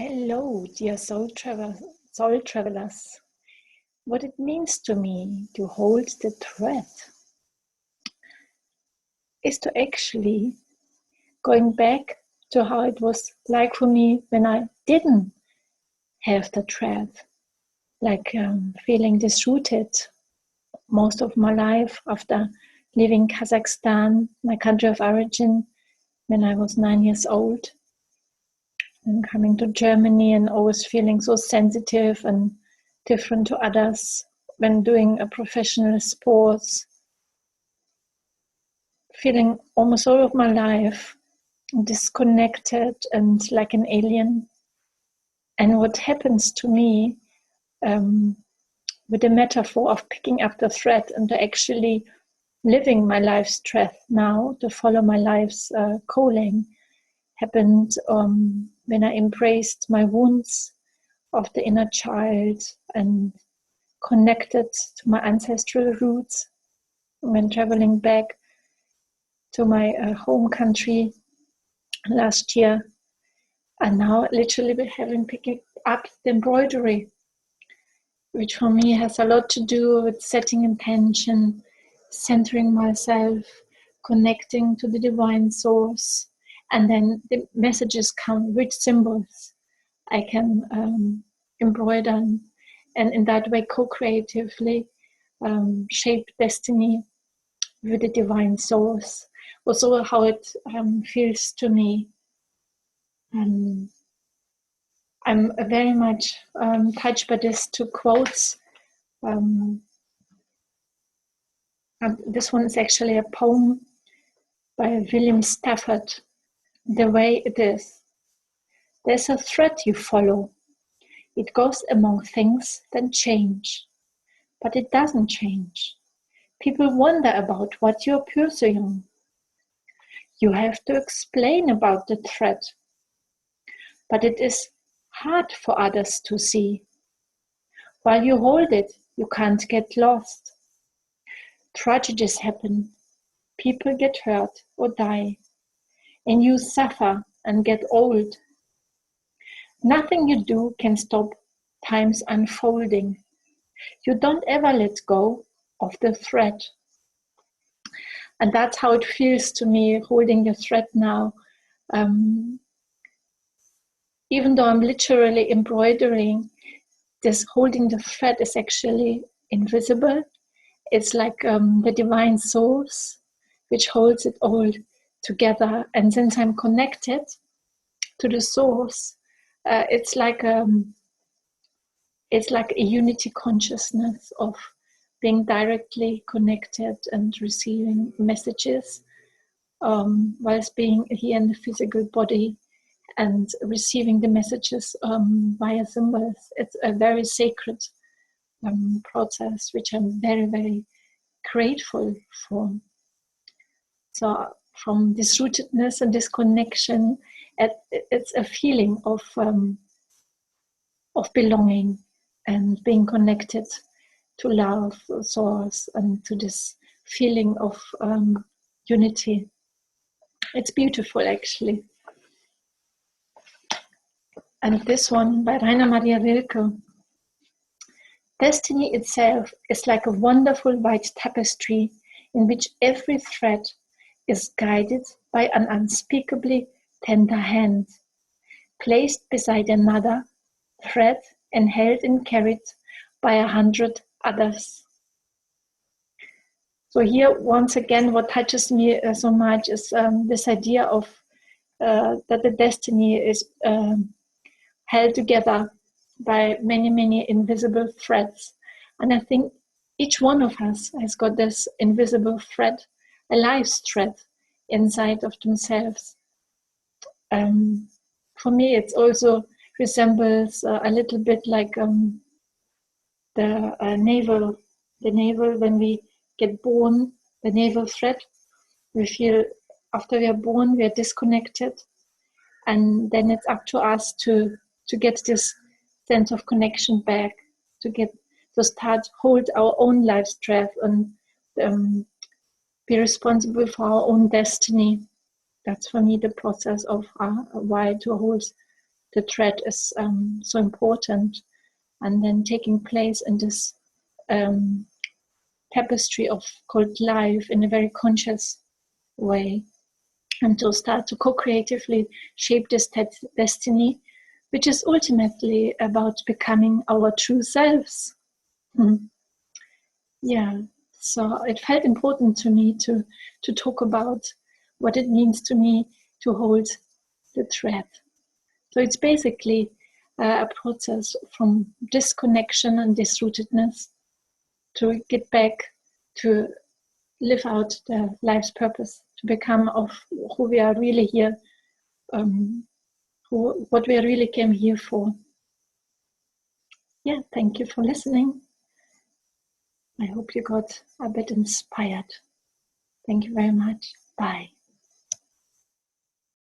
Hello, dear soul travelers. What it means to me to hold the thread is to actually going back to how it was like for me when I didn't have the thread, like feeling disrooted most of my life after leaving Kazakhstan, my country of origin, when I was 9 years old. And coming to Germany and always feeling so sensitive and different to others when doing a professional sports, feeling almost all of my life disconnected and like an alien. And what happens to me with the metaphor of picking up the thread and to actually living my life's thread now, to follow my life's calling, happened when I embraced my wounds of the inner child and connected to my ancestral roots when traveling back to my home country last year, and now literally having picked up the embroidery, which for me has a lot to do with setting intention, centering myself, connecting to the divine source, and then the messages come with symbols I can embroider, and in that way co-creatively shape destiny with the divine source. Also how it feels to me. I'm very much touched by these two quotes. This one is actually a poem by William Stafford. The way it is. There's a thread you follow. It goes among things that change, but it doesn't change. People wonder about what you're pursuing. You have to explain about the thread, but it is hard for others to see. While you hold it, you can't get lost. Tragedies happen, people get hurt or die, and you suffer and get old. Nothing you do can stop time's unfolding. You don't ever let go of the thread. And that's how it feels to me, holding the thread now. Even though I'm literally embroidering, this holding the thread is actually invisible. It's like the divine source, which holds it all together. And since I'm connected to the source, it's like a unity consciousness of being directly connected and receiving messages, whilst being here in the physical body and receiving the messages via symbols. It's a very sacred process, which I'm very, very grateful for. So from disrootedness and disconnection, it's a feeling of belonging and being connected to love, source, and to this feeling of unity. It's beautiful, actually. And this one by Rainer Maria Rilke. Destiny itself is like a wonderful white tapestry in which every thread is guided by an unspeakably tender hand, placed beside another thread and held and carried by 100 others. So here, once again, what touches me so much is this idea of that the destiny is held together by many, many invisible threads. And I think each one of us has got this invisible thread, a life's thread inside of themselves. For me, it also resembles a little bit like the navel when we get born, the navel thread. We feel after we are born, we are disconnected. And then it's up to us to get this sense of connection back, to start hold our own life's thread and be responsible for our own destiny. That's for me the process of why to hold the thread is so important, and then taking place in this tapestry of called life in a very conscious way, and to start to co-creatively shape this destiny, which is ultimately about becoming our true selves. Yeah, so it felt important to me to talk about what it means to me to hold the thread. So it's basically a process from disconnection and disrootedness to get back to live out the life's purpose, to become of who we are really here, what we really came here for. Yeah, thank you for listening. I hope you got a bit inspired. Thank you very much. Bye.